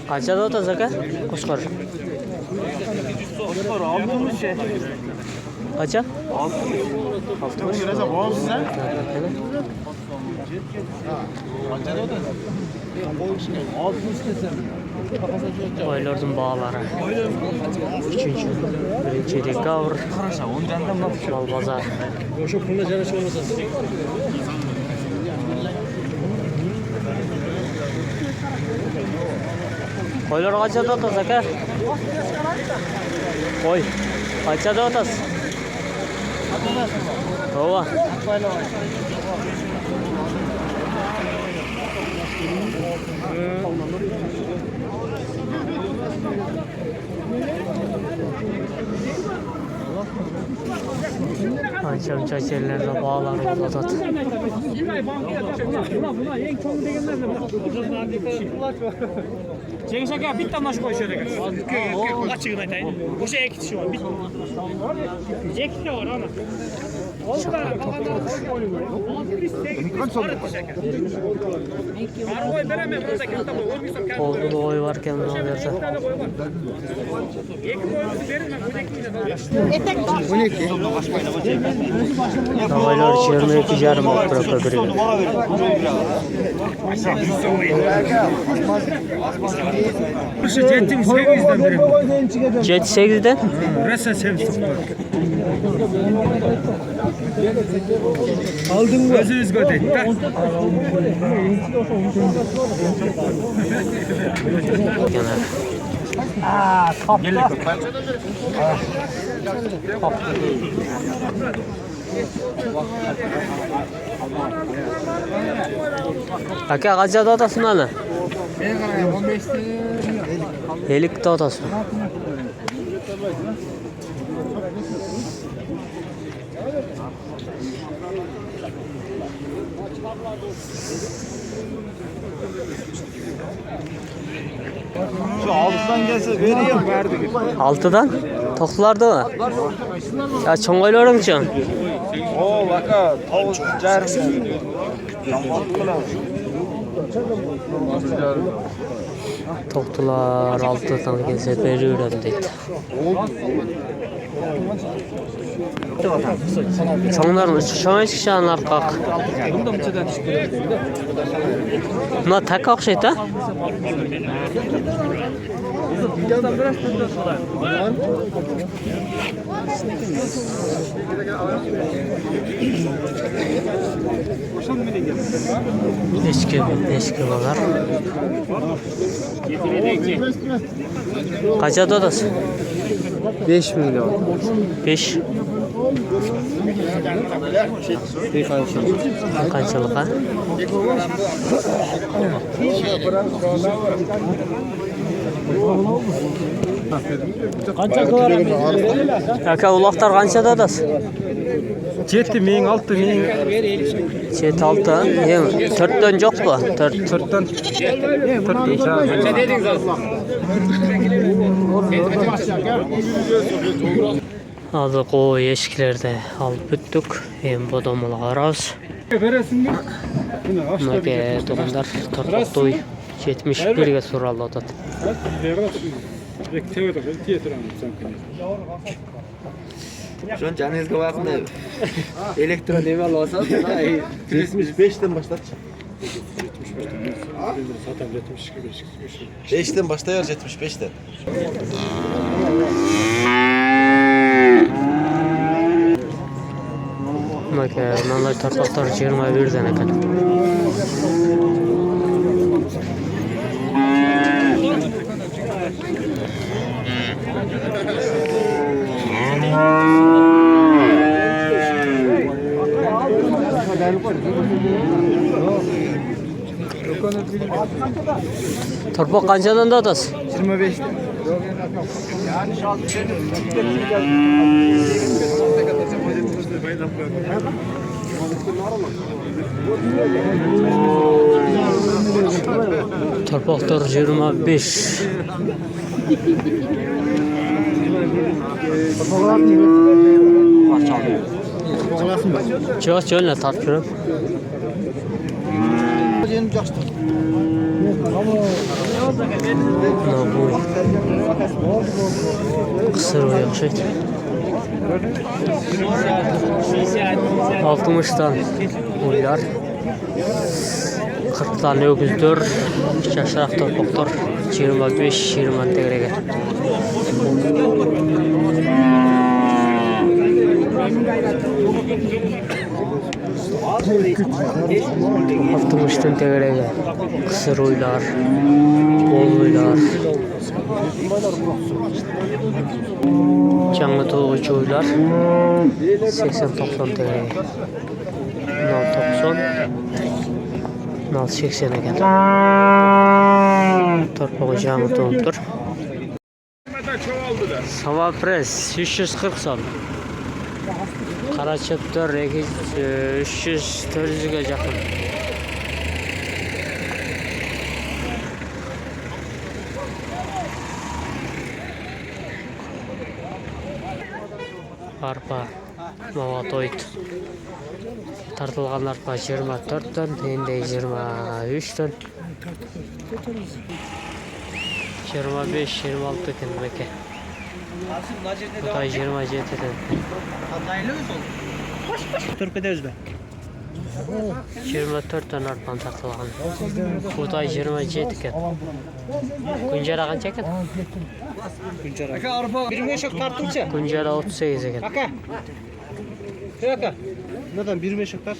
Kaçta da otuz aka? Koşkar. Koşkar aldığımız şey. Kaça? Altımız biraz boğaz sen. Oylardın bağları. Üçüncü, birinci dekabr. Mal bazar. Oylar kaçta da otuz aka? Oy. Kaçta da otuz? Ova. Ançam çeçerlerde bağları uzatat. Cengiz aka bitta maş koyuyor aka. Açıkını aytayın. O'sha ikki kishi bor. Ikkita bor ana. Oldu oy varken ne oluyorsa. Oylar 22 yarım bırakıyor biri. Şu 7-8'den biri. 7-8'den? Rasa sevdim. Aldın mı? Özünüz götürdü. Aka kaçta da otasın ana? Elik de otasın. Şu altıdan gelse vereyim verdik. Altıdan? Toklarda mı? Ya çoğunlayıyorum şu an. O vaka tavuk jarım. Toktular altıdan gelse veriyorum dedi. Çoğunlar mı? Çoğun eski şanlar kalk. Buna tek okşaydı ha? Eski balar. Kaça dodası? 5 milyon. 5. Kaçılık ha? Qancha qilaveramiz? Aka uloqlar qancha dodasi? 7 ming, 6 ming. 7-6. 4'ten yo'q bu. 4'dan. 4 ne dedingiz Hozir qo'y eshiklerde olib bitdik. Endi bodomga qaraymiz. Berasizmi? Bunaqa to'g'onlar to'y 71 ga so'raldi otat. Şun canınızga vaqtni elektron nima olsa 75'ten başlat. 5'ten başlayar 75'ten. Bunaqa nonlar tarqatlar 21 dan ekan. Torpoq qanchadan dotasiz? 25. Torpoqlar 25. Çok şöyle tartışırım. Mına boy. Kısır boy okşaydı. 60'dan boylar. 40'dan öküzdür. Yaşarak torpaklar 25-20 tegrege. Altmıştan tegrege. Kısır oylar, bol oylar. Canlı toğucu oylar 80-90 tegrege. 90 80'e geldi. Torpağı canlı toğumdur. Sava pres 340 son. Kara çöptür 300-400'e yakın. Arpa mava toyt. Tartılgan arpa 24 ton, endi 23 ton. 25-26 ekan beke. Kutay 27 ton. Türkiye'de özbe. 24 ton arpan tartılgan. Kutay 27 ekan. Kunjara qancha ekan? Aka arpa 25 tartılça. Kunjara 38 ekan. Aka. Aka. Neden 25 hektar?